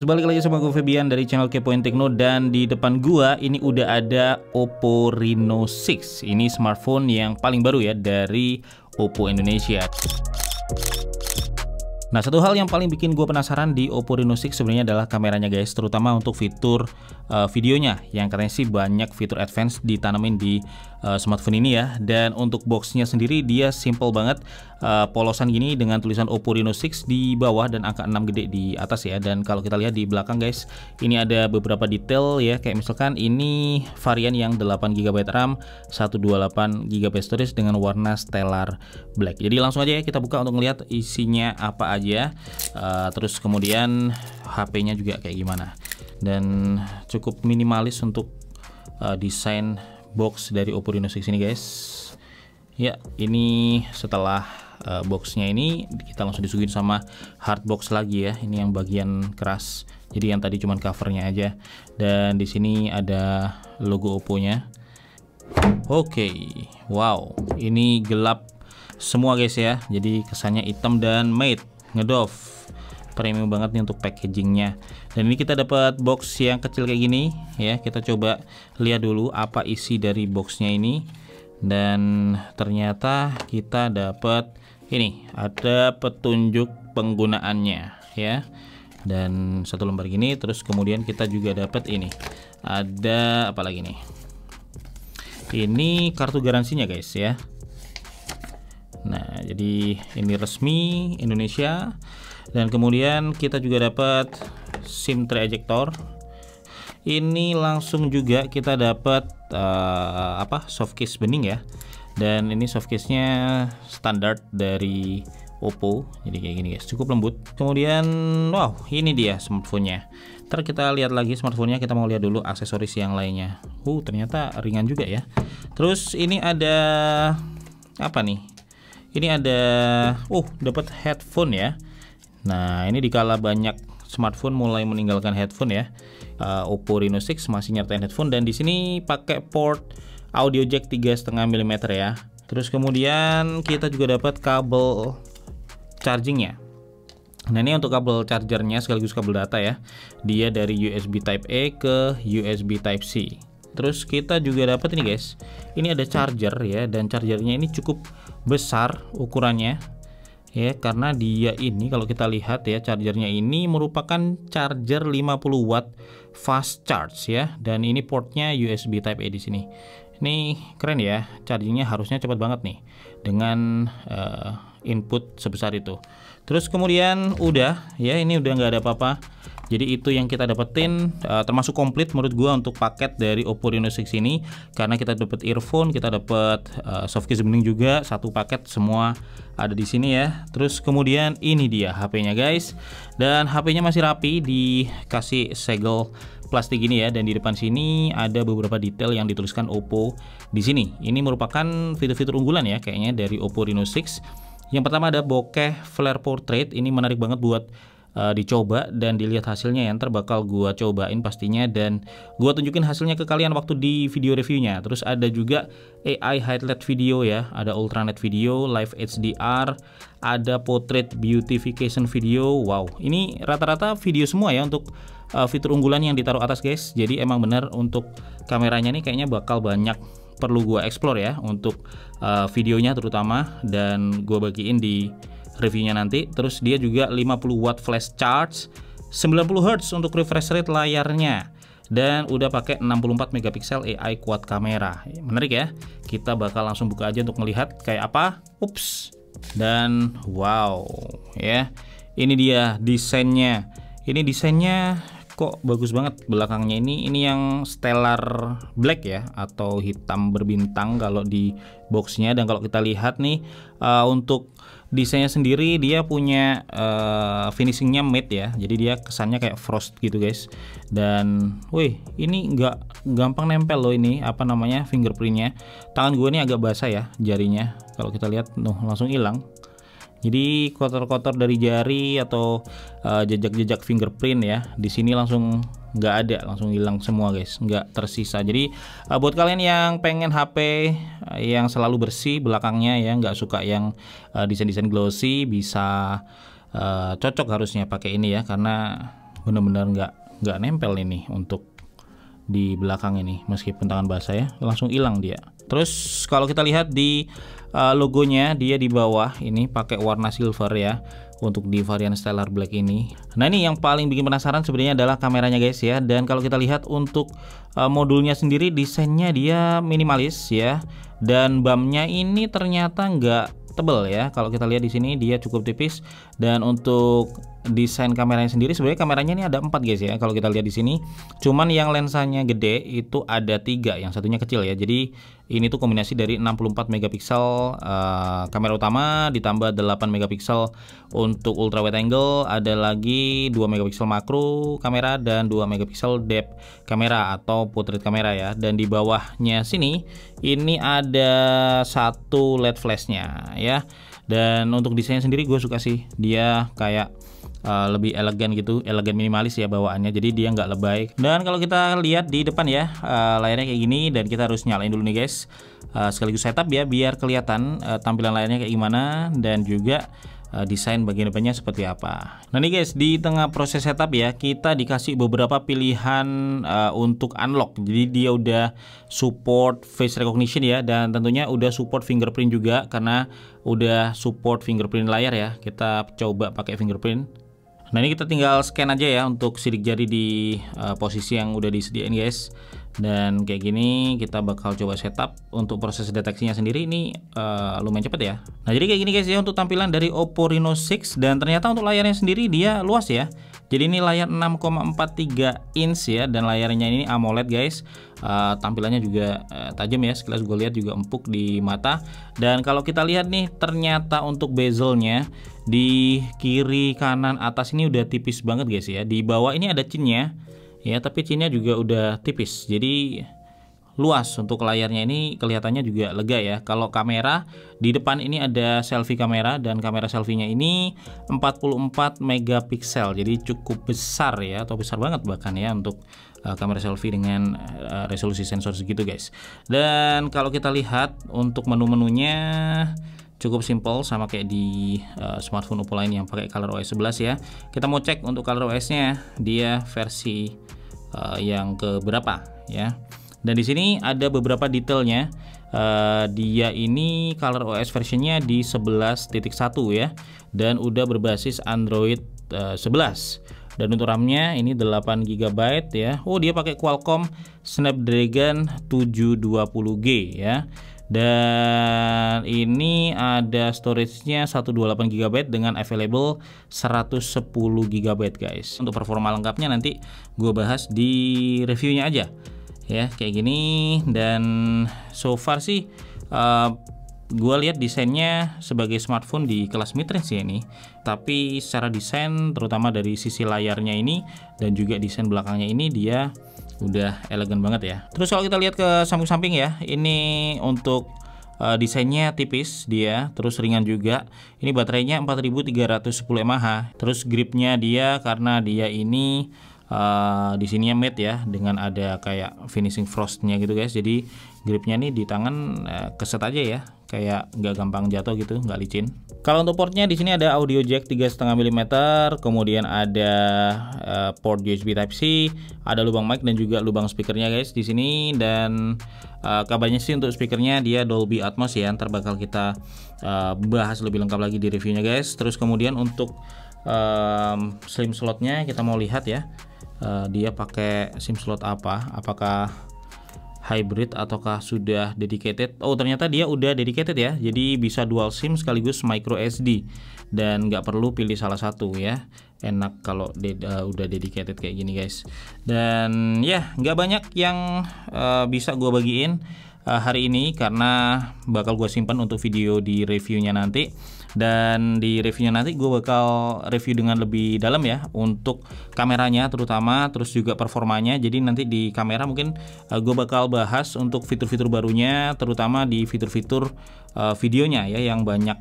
Balik lagi sama gue Febian dari channel Kepoin Tekno, dan di depan gua ini udah ada Oppo Reno 6. Ini smartphone yang paling baru ya dari Oppo Indonesia. Nah, satu hal yang paling bikin gue penasaran di Oppo Reno 6 sebenarnya adalah kameranya guys, terutama untuk fitur videonya yang katanya sih banyak fitur advance ditanamin di smartphone ini ya. Dan untuk boxnya sendiri dia simple banget, polosan gini dengan tulisan Oppo Reno 6 di bawah dan angka 6 gede di atas ya. Dan kalau kita lihat di belakang guys, ini ada beberapa detail ya, kayak misalkan ini varian yang 8GB RAM, 128GB storage dengan warna stellar black. Jadi langsung aja ya kita buka untuk ngeliat isinya apa aja, terus kemudian HP-nya juga kayak gimana. Dan cukup minimalis untuk desain box dari Oppo Reno 6 ini guys. Ya, ini setelah boxnya ini kita langsung disuguhin sama hard box lagi ya. Ini yang bagian keras. Jadi yang tadi cuman covernya aja. Dan di sini ada logo Oppo-nya. Oke, wow, ini gelap semua guys ya. Jadi kesannya hitam dan matte, ngedove. Premium banget nih untuk packagingnya. Dan ini kita dapat box yang kecil kayak gini ya. Kita coba lihat dulu apa isi dari boxnya ini. Dan ternyata kita dapat ini, ada petunjuk penggunaannya ya. Dan satu lembar gini. Terus kemudian kita juga dapat ini, ada apa lagi nih, ini kartu garansinya guys ya. Nah, jadi ini resmi Indonesia. Dan kemudian kita juga dapat SIM tray ejector. Ini langsung juga kita dapat soft case bening ya. Dan ini soft case-nya standar dari Oppo. Jadi kayak gini guys, cukup lembut. Kemudian wow, ini dia smartphone-nya. Ntar kita lihat lagi smartphone-nya, kita mau lihat dulu aksesoris yang lainnya. Ternyata ringan juga ya. Terus ini ada apa nih? Ini ada dapat headphone ya. Nah, ini dikala banyak smartphone mulai meninggalkan headphone ya, Oppo Reno 6 masih nyertain headphone. Dan di sini pakai port audio jack 3,5 mm ya. Terus kemudian kita juga dapat kabel chargingnya. Nah, ini untuk kabel chargernya sekaligus kabel data ya. Dia dari USB Type A ke USB Type C. Terus kita juga dapat ini guys, ini ada charger ya, dan chargernya ini cukup besar ukurannya ya, karena dia ini kalau kita lihat ya, chargernya ini merupakan charger 50 watt fast charge ya. Dan ini portnya USB Type A di sini. Ini keren ya, chargingnya harusnya cepat banget nih dengan input sebesar itu. Terus kemudian udah ya, ini udah nggak ada apa-apa. Jadi itu yang kita dapetin, termasuk komplit menurut gua untuk paket dari Oppo Reno 6 ini, karena kita dapat earphone, kita dapat soft case bening juga, satu paket semua ada di sini ya. Terus kemudian ini dia HP-nya guys, dan HP-nya masih rapi, dikasih segel plastik gini ya. Dan di depan sini ada beberapa detail yang dituliskan Oppo di sini. Ini merupakan fitur-fitur unggulan ya kayaknya dari Oppo Reno 6. Yang pertama ada bokeh flare portrait. Ini menarik banget buat dicoba dan dilihat hasilnya ya. Ntar bakal gua cobain pastinya dan gua tunjukin hasilnya ke kalian waktu di video reviewnya. Terus ada juga AI highlight video ya, ada ultranet video, live HDR, ada portrait beautification video. Wow, ini rata-rata video semua ya untuk fitur unggulan yang ditaruh atas guys. Jadi emang bener untuk kameranya nih kayaknya bakal banyak perlu gua explore ya untuk videonya terutama, dan gua bagiin di reviewnya nanti. Terus dia juga 50 watt flash charge, 90 Hz untuk refresh rate layarnya, dan udah pakai 64 megapiksel AI quad kamera. Menarik ya. Kita bakal langsung buka aja untuk melihat kayak apa. Dan wow ya, ini dia desainnya. Ini desainnya kok bagus banget. Belakangnya ini yang stellar black ya, atau hitam berbintang kalau di boxnya. Dan kalau kita lihat nih, untuk desainnya sendiri dia punya finishingnya matte ya, jadi dia kesannya kayak frost gitu guys. Dan wih, ini nggak gampang nempel loh, ini apa namanya, fingerprintnya. Tangan gue ini agak basah ya jarinya, kalau kita lihat langsung hilang. Jadi kotor-kotor dari jari atau jejak-jejak fingerprint ya, di sini langsung nggak ada, langsung hilang semua guys, nggak tersisa. Jadi buat kalian yang pengen HP yang selalu bersih belakangnya ya, nggak suka yang desain-desain glossy, bisa cocok harusnya pakai ini ya, karena benar-benar nggak nempel ini untuk di belakang ini, meskipun tangan basah ya, langsung hilang dia. Terus kalau kita lihat di logonya, dia di bawah ini pakai warna silver ya untuk di varian Stellar Black ini. Nah, ini yang paling bikin penasaran sebenarnya adalah kameranya guys ya. Dan kalau kita lihat untuk modulnya sendiri, desainnya dia minimalis ya, dan bumnya ini ternyata nggak tebel ya. Kalau kita lihat di sini dia cukup tipis. Dan untuk desain kameranya sendiri, sebenarnya kameranya ini ada 4 guys ya. Kalau kita lihat di sini, cuman yang lensanya gede itu ada 3, yang satunya kecil ya. Jadi ini tuh kombinasi dari 64 megapiksel kamera utama ditambah 8 megapiksel untuk ultra wide angle, ada lagi 2 megapiksel makro kamera dan 2 megapiksel depth kamera atau portrait kamera ya. Dan di bawahnya sini ini ada satu LED flashnya ya. Dan untuk desainnya sendiri gue suka sih, dia kayak lebih elegan gitu, elegan minimalis ya bawaannya, jadi dia nggak lebay. Dan kalau kita lihat di depan ya, layarnya kayak gini, dan kita harus nyalain dulu nih guys, sekaligus setup ya biar kelihatan tampilan layarnya kayak gimana dan juga desain bagian depannya seperti apa. Nah nih guys, di tengah proses setup ya, kita dikasih beberapa pilihan untuk unlock. Jadi dia udah support face recognition ya, dan tentunya udah support fingerprint juga karena udah support fingerprint layar ya. Kita coba pakai fingerprint. Nah ini kita tinggal scan aja ya untuk sidik jari di posisi yang udah disediain guys. Dan kayak gini kita bakal coba setup. Untuk proses deteksinya sendiri ini lumayan cepet ya. Nah jadi kayak gini guys ya untuk tampilan dari Oppo Reno 6. Dan ternyata untuk layarnya sendiri dia luas ya. Jadi ini layar 6,43 inch ya, dan layarnya ini AMOLED guys. Tampilannya juga tajam ya, sekilas gue lihat juga empuk di mata. Dan kalau kita lihat nih, ternyata untuk bezelnya di kiri kanan atas ini udah tipis banget guys ya. Di bawah ini ada chinnya ya, tapi chinnya juga udah tipis, jadi luas. Untuk layarnya ini kelihatannya juga lega ya. Kalau kamera di depan ini ada selfie kamera, dan kamera selfie-nya ini 44 megapiksel, jadi cukup besar ya, atau besar banget bahkan ya untuk kamera selfie dengan resolusi sensor segitu guys. Dan kalau kita lihat untuk menu-menunya cukup simple, sama kayak di smartphone Oppo lain yang pakai ColorOS 11 ya. Kita mau cek untuk ColorOS-nya, dia versi yang keberapa ya. Dan di sini ada beberapa detailnya. Dia ini ColorOS versionnya di 11.1 ya, dan udah berbasis Android 11. Dan untuk RAM-nya ini 8 GB ya. Oh, dia pakai Qualcomm Snapdragon 720G ya. Dan ini ada storage-nya 128 GB dengan available 110 GB guys. Untuk performa lengkapnya nanti gue bahas di reviewnya aja ya, kayak gini. Dan so far sih gue lihat desainnya sebagai smartphone di kelas mid-range ya ini. Tapi secara desain, terutama dari sisi layarnya ini dan juga desain belakangnya ini, dia udah elegan banget ya. Terus kalau kita lihat ke samping-samping ya, ini untuk desainnya tipis dia, terus ringan juga. Ini baterainya 4310 mAh. Terus gripnya dia, karena dia ini di sininya matte ya, dengan ada kayak finishing frostnya gitu guys. Jadi gripnya nih di tangan keset aja ya, kayak nggak gampang jatuh gitu, nggak licin. Kalau untuk portnya di sini ada audio jack 3,5 mm, kemudian ada port USB Type C, ada lubang mic dan juga lubang speakernya guys di sini. Dan kabarnya sih untuk speakernya dia Dolby Atmos ya. Ntar bakal kita bahas lebih lengkap lagi di reviewnya guys. Terus kemudian untuk SIM slotnya kita mau lihat ya. Dia pakai SIM slot apa? Apakah hybrid ataukah sudah dedicated? Oh, ternyata dia udah dedicated ya. Jadi bisa dual SIM sekaligus micro SD, dan nggak perlu pilih salah satu ya. Enak kalau udah dedicated kayak gini guys. Dan ya nggak banyak yang bisa gue bagiin hari ini, karena bakal gue simpan untuk video di reviewnya nanti. Dan di reviewnya nanti gue bakal review dengan lebih dalam ya untuk kameranya terutama, terus juga performanya. Jadi nanti di kamera mungkin gue bakal bahas untuk fitur-fitur barunya, terutama di fitur-fitur videonya ya, yang banyak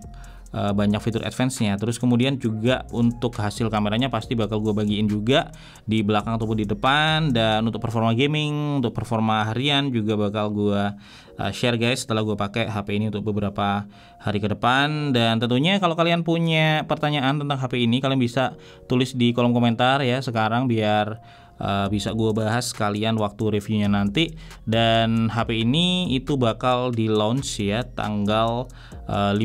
banyak fitur advance-nya. Terus kemudian juga untuk hasil kameranya pasti bakal gue bagiin juga di belakang ataupun di depan. Dan untuk performa gaming, untuk performa harian juga bakal gue share guys setelah gue pakai HP ini untuk beberapa hari ke depan. Dan tentunya kalau kalian punya pertanyaan tentang HP ini, kalian bisa tulis di kolom komentar ya sekarang, biar bisa gue bahas sekalian waktu reviewnya nanti. Dan HP ini itu bakal di launch ya tanggal 15.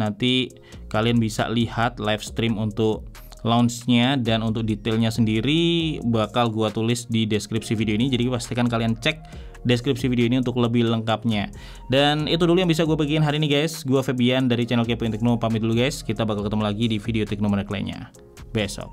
Nanti kalian bisa lihat live stream untuk launchnya, dan untuk detailnya sendiri bakal gue tulis di deskripsi video ini. Jadi pastikan kalian cek deskripsi video ini untuk lebih lengkapnya. Dan itu dulu yang bisa gue bagiin hari ini guys. Gue Febian dari channel Kepoin Tekno pamit dulu guys. Kita bakal ketemu lagi di video Tekno menarik lainnya besok.